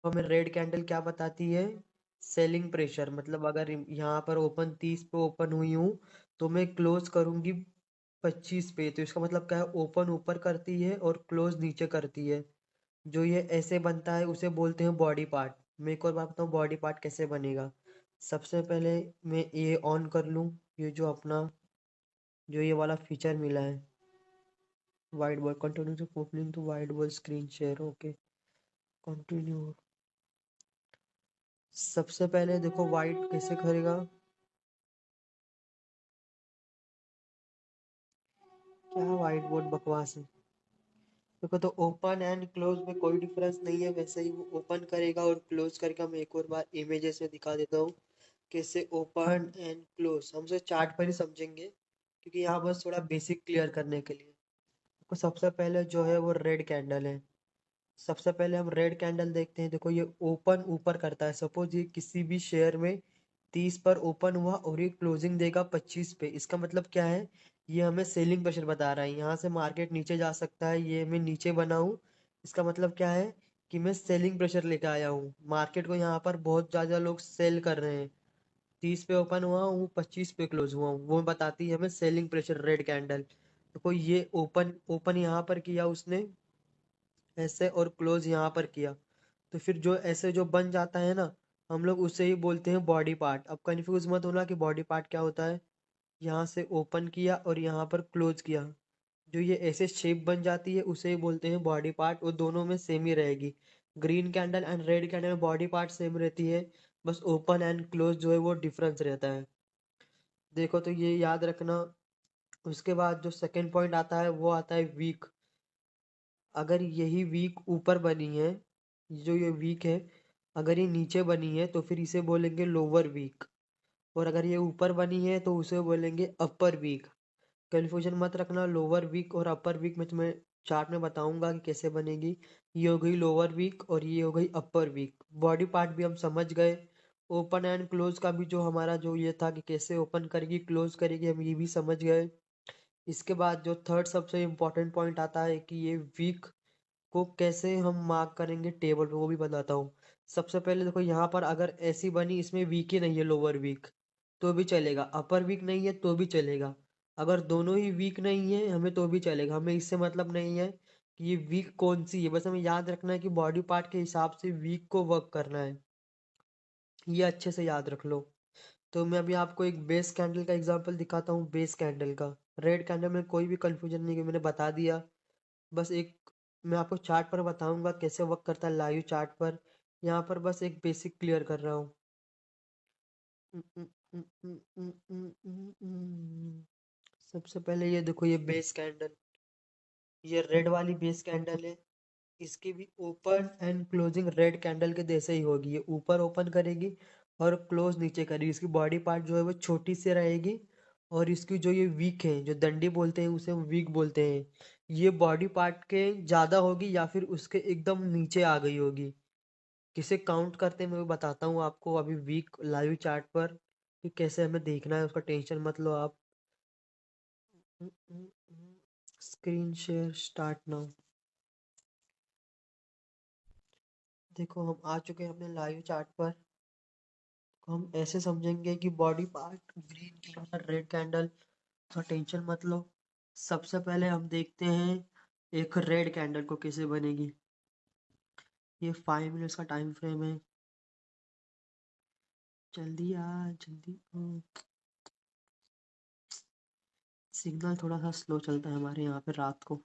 हमें red candle क्या बताती है? Selling pressure. मतलब अगर यहाँ पर ओपन 30 पे ओपन हुई हूँ तो मैं क्लोज करूंगी 25 पे, तो इसका मतलब क्या है? ओपन ऊपर करती है और क्लोज नीचे करती है। जो ये ऐसे बनता है उसे बोलते हैं बॉडी पार्ट। मैं एक और बात बताऊँ बॉडी पार्ट कैसे बनेगा। सबसे पहले मैं ये ऑन कर लूँ, ये जो अपना जो ये वाला फीचर मिला है, whiteboard continue to opening to whiteboard screen share. Okay, continue. सबसे पहले देखो वाइट कैसे करेगा। क्या वाइट बोर्ड बकवास है। देखो तो ओपन एंड क्लोज में कोई डिफरेंस नहीं है, वैसे ही वो ओपन करेगा और क्लोज करेगा। मैं एक और बार इमेजेस में दिखा देता हूँ कैसे ओपन एंड क्लोज। हम उसे चार्ट पर ही समझेंगे क्योंकि यहाँ बस थोड़ा बेसिक क्लियर करने के लिए। तो सबसे पहले जो है वो रेड कैंडल है। सबसे पहले हम रेड कैंडल देखते हैं। देखो ये ओपन ऊपर करता है। सपोज ये किसी भी शेयर में 30 पर ओपन हुआ और ये क्लोजिंग देगा 25 पे। इसका मतलब क्या है? ये हमें सेलिंग प्रेशर बता रहा है। यहाँ से मार्केट नीचे जा सकता है, ये मैं नीचे बना हूँ। इसका मतलब क्या है? कि मैं सेलिंग प्रेशर लेके आया हूँ मार्केट को। यहाँ पर बहुत ज्यादा लोग सेल कर रहे हैं। 30 पे ओपन हुआ हूँ, 25 पे क्लोज हुआ हूँ, वो बताती है हमें सेलिंग प्रेशर रेड कैंडल। देखो ये ओपन ओपन यहाँ पर किया उसने ऐसे, और क्लोज यहाँ पर किया। तो फिर जो ऐसे जो बन जाता है ना, हम लोग उसे ही बोलते हैं बॉडी पार्ट। अब कंफ्यूज मत होना कि बॉडी पार्ट क्या होता है। यहाँ से ओपन किया और यहाँ पर क्लोज किया, जो ये ऐसे शेप बन जाती है उसे ही बोलते हैं बॉडी पार्ट। वो दोनों में सेम ही रहेगी। Green candle and red candle में बॉडी पार्ट सेम रहती है, बस ओपन एंड क्लोज जो है वो डिफरेंस रहता है। देखो तो ये याद रखना। उसके बाद जो सेकंड पॉइंट आता है वो आता है वीक। अगर यही वीक ऊपर बनी है, जो ये वीक है, अगर ये नीचे बनी है तो फिर इसे बोलेंगे लोअर वीक। और अगर ये ऊपर बनी है तो उसे बोलेंगे अपर वीक। कंफ्यूजन मत रखना। लोअर वीक और अपर वीक में तुम्हें चार्ट में बताऊंगा कि कैसे बनेगी। ये हो गई लोअर वीक और ये हो गई अपर वीक। बॉडी पार्ट भी हम समझ गए। ओपन एंड क्लोज का भी जो हमारा जो ये था कि कैसे ओपन करेगी क्लोज करेगी, हम ये भी समझ गए। इसके बाद जो थर्ड सबसे इम्पोर्टेंट पॉइंट आता है कि ये वीक को कैसे हम मार्क करेंगे टेबल पे, वो भी बताता हूँ। सबसे पहले देखो यहाँ पर अगर ऐसी बनी, इसमें वीक ही नहीं है लोअर वीक, तो भी चलेगा। अपर वीक नहीं है तो भी चलेगा। अगर दोनों ही वीक नहीं है हमें तो भी चलेगा। हमें इससे मतलब नहीं है कि ये वीक कौन सी है, बस हमें याद रखना है कि बॉडी पार्ट के हिसाब से वीक को वर्क करना है। ये अच्छे से याद रख लो। तो मैं अभी आपको एक बेस कैंडल का एग्जांपल दिखाता हूँ। बेस कैंडल का रेड कैंडल में कोई भी कंफ्यूजन नहीं है, मैंने बता दिया। बस एक मैं आपको चार्ट पर बताऊंगा कैसे वर्क करता है लाइव चार्ट पर। यहाँ पर बस एक बेसिक क्लियर कर रहा हूँ। सबसे पहले ये देखो ये बेस कैंडल, ये रेड वाली बेस कैंडल है। इसकी भी open and closing red candle के जैसे ही होगी। ये ऊपर ओपन करेगी और क्लोज नीचे करेगी। इसकी बॉडी पार्ट जो है वो छोटी सी रहेगी। और इसकी जो ये वीक है, जो दंडी बोलते हैं उसे हम वीक बोलते हैं, ये बॉडी पार्ट के ज्यादा होगी या फिर उसके एकदम नीचे आ गई होगी। किसे काउंट करते हैं मैं वो बताता हूँ आपको अभी वीक लाइव चार्ट पर कि कैसे हमें देखना है, उसका टेंशन मत लो आप। Screen share start now. देखो हम आ चुके हैं अपने लाइव चार्ट पर। हम ऐसे समझेंगे कि body part green candle red candle का टेंशन मत लो। सबसे पहले हम देखते हैं एक रेड कैंडल को कैसे बनेगी। ये 5 मिनट्स का टाइम फ्रेम है। जल्दी आ, जल्दी सिग्नल थोड़ा सा स्लो चलता है हमारे यहाँ पे रात को।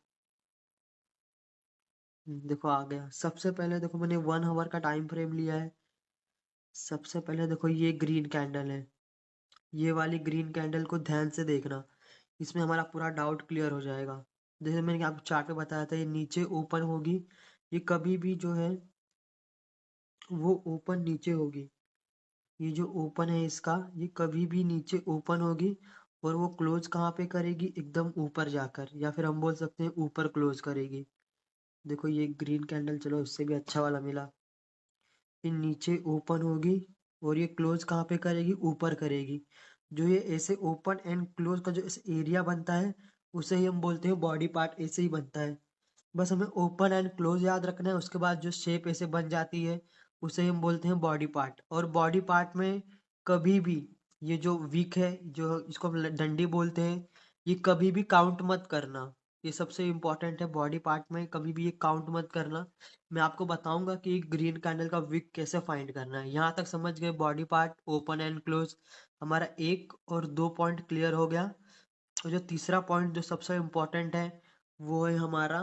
देखो आ गया। सबसे पहले देखो मैंने 1 आवर का टाइम फ्रेम लिया है। सबसे पहले देखो ये ग्रीन कैंडल है। ये वाली ग्रीन कैंडल को ध्यान से देखना, इसमें हमारा पूरा डाउट क्लियर हो जाएगा। जैसे मैंने आपको चार्ट पे बताया था, ये नीचे ओपन होगी। ये कभी भी जो है वो ओपन नीचे होगी। ये जो ओपन है इसका, ये कभी भी नीचे ओपन होगी और वो क्लोज कहाँ पे करेगी? एकदम ऊपर जाकर, या फिर हम बोल सकते हैं ऊपर क्लोज करेगी। देखो ये ग्रीन कैंडल, चलो इससे भी अच्छा वाला मिला। ये नीचे ओपन होगी और ये क्लोज कहाँ पे करेगी? ऊपर करेगी। जो ये ऐसे ओपन एंड क्लोज का जो एरिया बनता है उसे ही हम बोलते हैं बॉडी पार्ट। ऐसे ही बनता है। बस हमें ओपन एंड क्लोज याद रखना है। उसके बाद जो शेप ऐसे बन जाती है उसे हम बोलते हैं बॉडी पार्ट। और बॉडी पार्ट में कभी भी ये जो वीक है, जो इसको हम डंडी बोलते हैं, ये कभी भी काउंट मत करना। ये सबसे इम्पोर्टेंट है, बॉडी पार्ट में कभी भी ये काउंट मत करना। मैं आपको बताऊंगा कि ग्रीन कैंडल का वीक कैसे फाइंड करना है। यहाँ तक समझ गए, body part open and close. हमारा 1 और 2 पॉइंट क्लियर हो गया। और जो तीसरा पॉइंट जो सबसे इम्पोर्टेंट है, वो है हमारा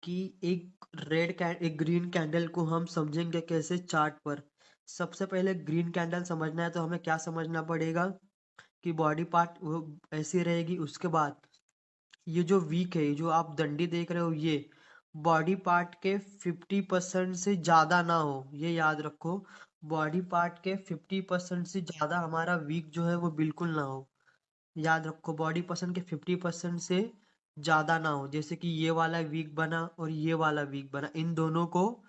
कि एक ग्रीन कैंडल को हम समझेंगे कैसे चार्ट पर। सबसे पहले ग्रीन कैंडल समझना है तो हमें क्या समझना पड़ेगा कि बॉडी पार्ट वो ऐसी रहेगी। उसके बाद ये जो वीक है, जो आप डंडी देख रहे हो, ये बॉडी पार्ट के 50% से ज़्यादा ना हो, ये याद रखो। बॉडी पार्ट के 50% से ज़्यादा हमारा वीक जो है वो बिल्कुल ना हो। याद रखो, बॉडी पर्सन के 50% से ज़्यादा ना हो। जैसे कि ये वाला वीक बना और ये वाला वीक बना, इन दोनों को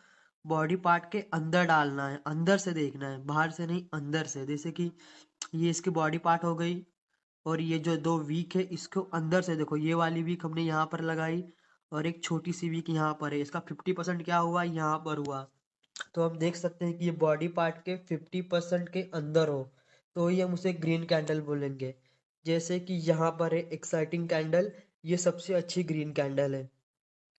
बॉडी पार्ट के अंदर डालना है, अंदर से देखना है, बाहर से नहीं, अंदर से। जैसे कि ये इसकी बॉडी पार्ट हो गई, और ये जो दो वीक है इसको अंदर से देखो। ये वाली वीक हमने यहाँ पर लगाई और एक छोटी सी वीक यहाँ पर है, इसका 50% क्या हुआ, यहाँ पर हुआ। तो हम देख सकते हैं कि ये बॉडी पार्ट के 50% के अंदर हो, तो ही हम उसे ग्रीन कैंडल बोलेंगे। जैसे कि यहाँ पर है एक्साइटिंग कैंडल, ये सबसे अच्छी ग्रीन कैंडल है।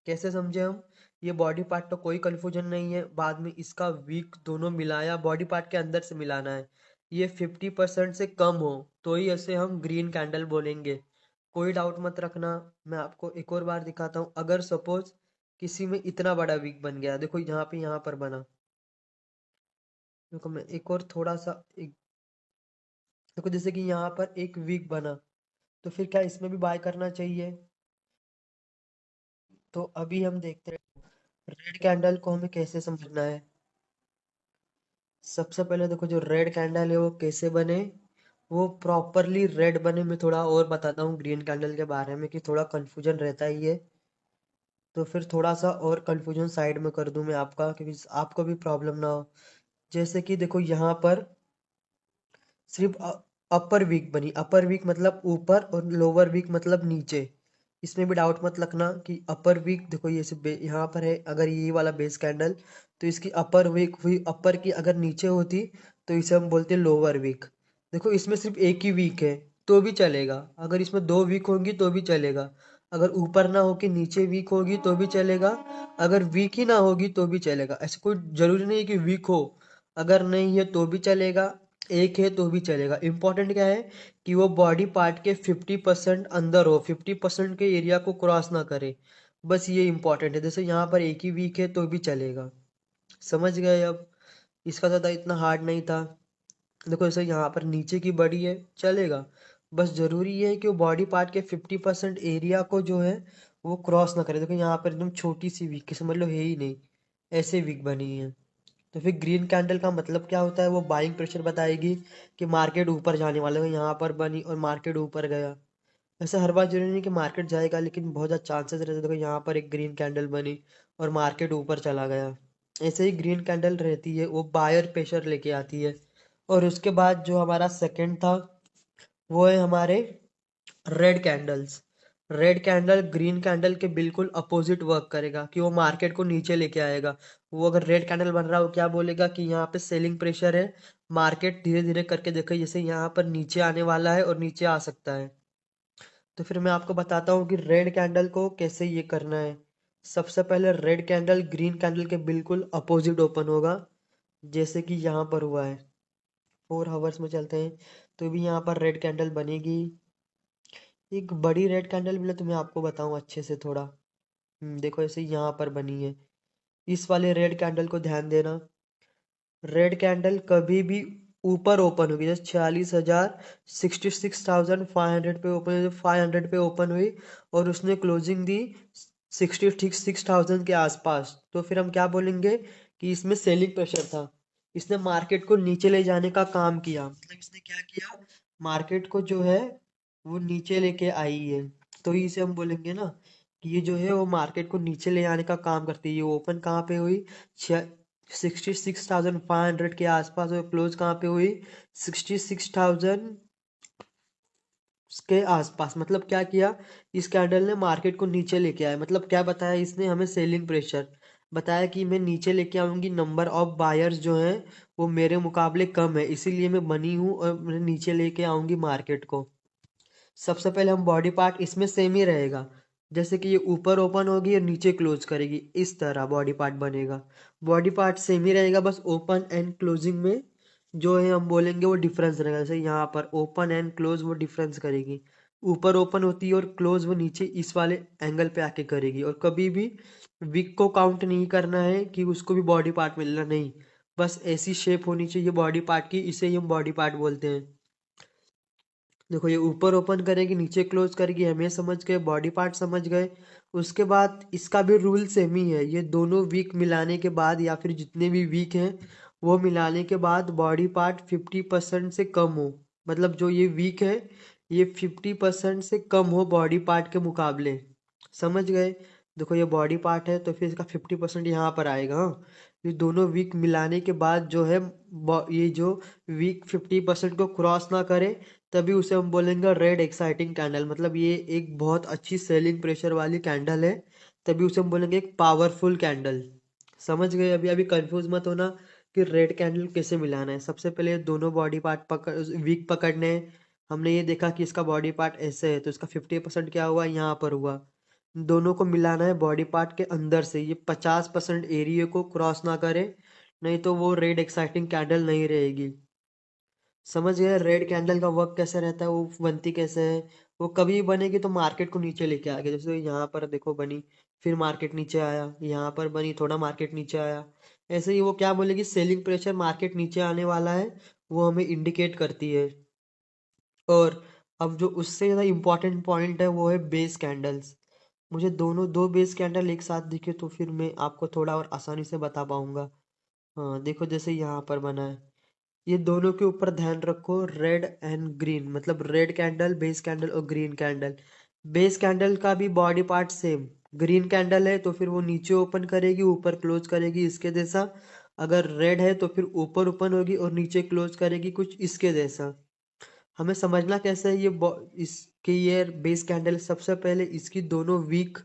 कैसे समझे हम? ये बॉडी पार्ट तो कोई कंफ्यूजन नहीं है, बाद में इसका वीक दोनों मिलाया, बॉडी पार्ट के अंदर से मिलाना है। ये 50% से कम हो तो ही ऐसे हम ग्रीन कैंडल बोलेंगे। कोई डाउट मत रखना। मैं आपको एक और बार दिखाता हूँ। अगर सपोज किसी में इतना बड़ा वीक बन गया, देखो यहाँ पे, यहाँ पर बना, देखो मैं एक और थोड़ा सा देखो जैसे कि यहाँ पर एक वीक बना, तो फिर क्या इसमें भी बाय करना चाहिए? तो अभी हम देखते हैं रेड कैंडल को हमें कैसे समझना है। सबसे पहले देखो, जो रेड कैंडल है वो कैसे बने, वो प्रॉपरली रेड बने। मैं थोड़ा और बताता हूँ ग्रीन कैंडल के बारे में, कि थोड़ा कंफ्यूजन रहता ही है, तो फिर थोड़ा सा और कंफ्यूजन साइड में कर दूं मैं आपका, क्योंकि आपको भी प्रॉब्लम ना हो। जैसे कि देखो यहाँ पर सिर्फ अपर वीक बनी, अपर वीक मतलब ऊपर और लोअर वीक मतलब नीचे। इसमें भी डाउट मत रखना कि अपर वीक, देखो ये यहाँ पर है, अगर ये वाला बेस कैंडल, तो इसकी अपर वीक हुई। अपर की अगर नीचे होती तो इसे हम बोलते हैं लोअर वीक। देखो इसमें सिर्फ एक ही वीक है तो भी चलेगा, अगर इसमें दो वीक होंगी तो भी चलेगा, अगर ऊपर ना होके नीचे वीक होगी तो भी चलेगा, अगर वीक ही ना होगी तो भी चलेगा। ऐसे कोई जरूरी नहीं कि वीक हो, अगर नहीं है तो भी चलेगा, एक है तो भी चलेगा। इंपॉर्टेंट क्या है कि वो बॉडी पार्ट के 50% अंदर हो, 50% के एरिया को क्रॉस ना करे, बस ये इंपॉर्टेंट है। जैसे यहाँ पर एक ही वीक है तो भी चलेगा। समझ गए अब? इसका ज़्यादा इतना हार्ड नहीं था। देखो जैसे यहाँ पर नीचे की बड़ी है, चलेगा, बस जरूरी है कि वो बॉडी पार्ट के 50% एरिया को जो है वो क्रॉस ना करे। देखो यहाँ पर एकदम छोटी सी वीक समझ लो है ही नहीं, ऐसे वीक बनी है। तो फिर ग्रीन कैंडल का मतलब क्या होता है, वो बाइंग प्रेशर बताएगी कि मार्केट ऊपर जाने वाला है। यहाँ पर बनी और मार्केट ऊपर गया, ऐसा हर बार जरूरी नहीं कि मार्केट जाएगा, लेकिन बहुत ज़्यादा चांसेस रहते हैं। देखो यहाँ पर एक ग्रीन कैंडल बनी और मार्केट ऊपर चला गया, ऐसे ही ग्रीन कैंडल रहती है, वो बायर प्रेशर लेके आती है। और उसके बाद जो हमारा सेकंड था, वो है हमारे red candles. Red candle green candle के बिल्कुल अपोजिट वर्क करेगा, कि वो मार्केट को नीचे लेके आएगा। वो अगर रेड कैंडल बन रहा है, वो क्या बोलेगा कि यहाँ पे सेलिंग प्रेशर है, मार्केट धीरे धीरे करके देखो जैसे यहाँ पर नीचे आने वाला है और नीचे आ सकता है। तो फिर मैं आपको बताता हूँ कि रेड कैंडल को कैसे ये करना है। सबसे पहले रेड कैंडल ग्रीन कैंडल के बिल्कुल अपोजिट ओपन होगा, जैसे कि यहाँ पर हुआ है। 4 आवर्स में चलते हैं तो भी यहाँ पर रेड कैंडल बनेगी। एक बड़ी रेड कैंडल भी तो मैं आपको बताऊं अच्छे से थोड़ा। देखो ऐसे यहाँ पर बनी है, इस वाले रेड कैंडल को ध्यान देना। रेड कैंडल कभी भी ऊपर ओपन होगी, जैसे 46,000 66,500 पे ओपन हुई, 500 पे ओपन हुई और उसने क्लोजिंग दी 66,000 के आसपास, तो फिर हम क्या बोलेंगे कि इसमें सेलिंग प्रेशर था। इसने मार्केट को नीचे ले जाने का काम किया, मतलब इसने क्या किया, मार्केट को जो है वो नीचे लेके आई है। तो इसे हम बोलेंगे ना कि ये जो है वो मार्केट को नीचे ले आने का काम करती है। ये ओपन कहाँ पे हुई, 66,500 के आसपास, और क्लोज कहाँ पे हुई, 66,000 के आसपास। मतलब क्या किया, इस कैंडल ने मार्केट को नीचे लेके आया, मतलब क्या बताया इसने हमें, सेलिंग प्रेशर। बताया कि मैं नीचे लेके आऊंगी, नंबर ऑफ बायर्स जो हैं वो मेरे मुकाबले कम है, इसीलिए मैं बनी हूँ और मैं नीचे लेके आऊंगी मार्केट को। सबसे पहले हम बॉडी पार्ट इसमें सेम ही रहेगा, जैसे कि ये ऊपर ओपन होगी और नीचे क्लोज करेगी, इस तरह बॉडी पार्ट बनेगा। बॉडी पार्ट सेम ही रहेगा, बस ओपन एंड क्लोजिंग में जो है हम बोलेंगे वो डिफरेंस रहेगा। जैसे यहाँ पर ओपन एंड क्लोज वो डिफरेंस करेगी, ऊपर ओपन होती है और क्लोज वो नीचे इस वाले एंगल पे आके करेगी। और कभी भी विक को काउंट नहीं करना है कि उसको भी बॉडी पार्ट मिलना, नहीं, बस ऐसी शेप होनी चाहिए बॉडी पार्ट की, इसे ही हम बॉडी पार्ट बोलते हैं। देखो ये ऊपर ओपन करेगी, नीचे क्लोज करेगी, हमें समझ गए, बॉडी पार्ट समझ गए। उसके बाद इसका भी रूल सेम ही है, ये दोनों वीक मिलाने के बाद या फिर जितने भी वीक हैं वो मिलाने के बाद बॉडी पार्ट 50% से कम हो, मतलब जो ये वीक है ये 50% से कम हो बॉडी पार्ट के मुकाबले। समझ गए? देखो ये बॉडी पार्ट है तो फिर इसका 50% यहाँ पर आएगा। हाँ, ये दोनों वीक मिलाने के बाद जो है ये जो वीक 50% को क्रॉस ना करे तभी उसे हम बोलेंगे रेड एक्साइटिंग कैंडल, मतलब ये एक बहुत अच्छी सेलिंग प्रेशर वाली कैंडल है, तभी उसे हम बोलेंगे एक पावरफुल कैंडल। समझ गए? अभी अभी कंफ्यूज मत होना कि रेड कैंडल कैसे मिलाना है। सबसे पहले दोनों बॉडी पार्ट पकड़ वीक पकड़ने हैं। हमने ये देखा कि इसका बॉडी पार्ट ऐसे है तो इसका 50% क्या हुआ, यहाँ पर हुआ। दोनों को मिलाना है बॉडी पार्ट के अंदर से, ये 50% एरिया को क्रॉस ना करे, नहीं तो वो रेड एक्साइटिंग कैंडल नहीं रहेगी। समझ गए रेड कैंडल का वर्क कैसे रहता है, वो बनती कैसे है? वो कभी बनेगी तो मार्केट को नीचे लेके आ गया, जैसे यहाँ पर देखो बनी, फिर मार्केट नीचे आया, यहाँ पर बनी, थोड़ा मार्केट नीचे आया, ऐसे ही वो क्या बोलेगी, सेलिंग प्रेशर मार्केट नीचे आने वाला है, वो हमें इंडिकेट करती है। और अब जो उससे ज़्यादा इम्पोर्टेंट पॉइंट है वो है बेस कैंडल्स। मुझे दोनों दो बेस कैंडल एक साथ दिखे तो फिर मैं आपको थोड़ा और आसानी से बता पाऊंगा। हाँ देखो, जैसे यहाँ पर बना है, ये दोनों के ऊपर ध्यान रखो, रेड एंड ग्रीन, मतलब रेड कैंडल, बेस कैंडल और ग्रीन कैंडल। बेस कैंडल का भी body part same, green candle है तो फिर वो नीचे ओपन करेगी ऊपर क्लोज करेगी इसके जैसा, अगर रेड है तो फिर ऊपर ओपन होगी और नीचे क्लोज करेगी कुछ इसके जैसा। हमें समझना कैसे है इसके ये बेस कैंडल, सबसे पहले इसकी दोनों वीक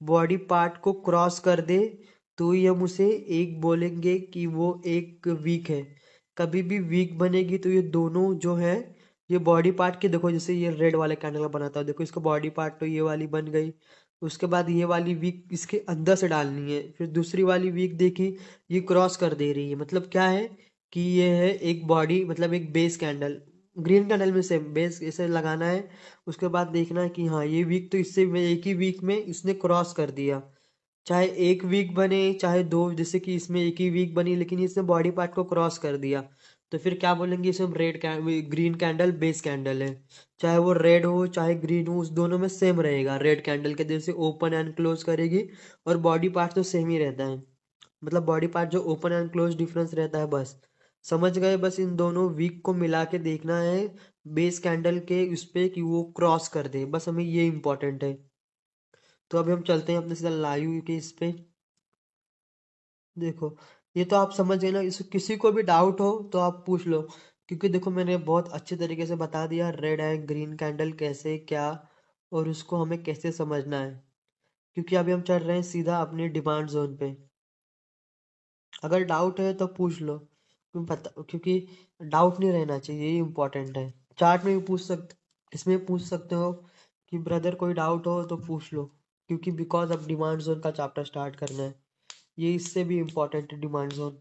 बॉडी पार्ट को क्रॉस कर दे तो ही हम उसे एक बोलेंगे कि वो एक वीक है। कभी भी वीक बनेगी तो ये दोनों जो है ये बॉडी पार्ट के, देखो जैसे ये रेड वाले कैंडल का बनाता है, देखो इसका बॉडी पार्ट तो ये वाली बन गई, उसके बाद ये वाली वीक इसके अंदर से डालनी है, फिर दूसरी वाली वीक देखी ये क्रॉस कर दे रही है, मतलब क्या है कि ये है एक बॉडी, मतलब एक बेस कैंडल। ग्रीन कैंडल में सेम बेस इसे लगाना है, उसके बाद देखना है कि हाँ ये वीक तो इससे एक ही वीक में इसने क्रॉस कर दिया, चाहे एक वीक बने चाहे दो, जैसे कि इसमें एक ही वीक बनी लेकिन इसने बॉडी पार्ट को क्रॉस कर दिया, तो फिर क्या बोलेंगे इसे हम ग्रीन कैंडल बेस कैंडल है। चाहे वो रेड हो चाहे ग्रीन हो, उस दोनों में सेम रहेगा, रेड कैंडल के जैसे ओपन एंड क्लोज करेगी और बॉडी पार्ट तो सेम ही रहता है, मतलब बॉडी पार्ट जो ओपन एंड क्लोज डिफरेंस रहता है बस। समझ गए? बस इन दोनों वीक को मिला के देखना है बेस कैंडल के उस पे कि वो क्रॉस कर दे, बस हमें ये इंपॉर्टेंट है। तो अभी हम चलते हैं अपने सीधा लाइव के इस पे। देखो ये तो आप समझ गए ना, इस किसी को भी डाउट हो तो आप पूछ लो, क्योंकि देखो मैंने बहुत अच्छे तरीके से बता दिया रेड एंड ग्रीन कैंडल कैसे क्या और उसको हमें कैसे समझना है। क्योंकि अभी हम चल रहे हैं सीधा अपने डिमांड जोन पे, अगर डाउट है तो पूछ लो, क्योंकि डाउट नहीं रहना चाहिए, ये इम्पोर्टेंट है। चार्ट में भी पूछ सकते, इसमें पूछ सकते हो कि ब्रदर कोई डाउट हो तो पूछ लो, क्योंकि बिकॉज अब डिमांड जोन का चैप्टर स्टार्ट करना है, ये इससे भी इम्पोर्टेंट है डिमांड जोन।